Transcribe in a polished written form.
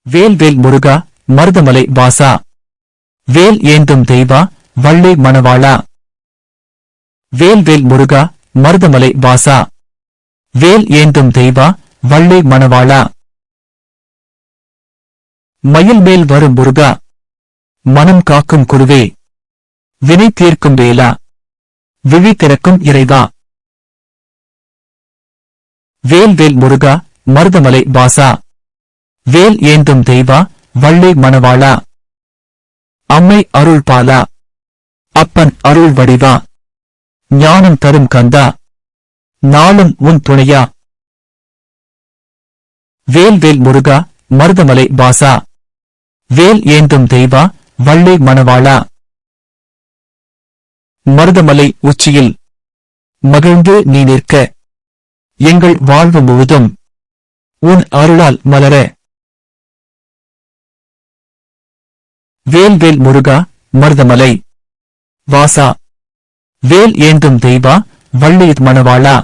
வேல்வேல் முருகா மருதமலை வாசா வேல் ஏந்தும் தெய்வா வள்ளி மணவாளா வேல்வேல் முருகா மருதமலை வாசா வேல் ஏந்தும் தெய்வா வள்ளி மணவாளா மயில் மேல் வரும் முருகா மனம் காக்கும் குருவே வினை தீர்க்கும் வேலா விழி திறக்கும் இறைவா வேல்வேல் முருகா மருதமலை வாசா வேல் ஏந்தும் தெய்வா வள்ளி மணவாளா அம்மை அருள் பாலா அப்பன் அருள் வடிவா ஞானம் தரும் கந்தா நாளும் உன் துணையா வேல்வேல் முருகா மருதமலை வாசா வேல் ஏந்தும் தெய்வா வள்ளி மணவாளா மருதமலை உச்சியில் மகிழ்ந்து நீ நிற்க எங்கள் வாழ்வு முழுதும் உன் அருளால் மலர வேல்வேல் முருகா மருதமலை வாசா வேல் ஏந்தும் தெய்வா வள்ளி மணவாளா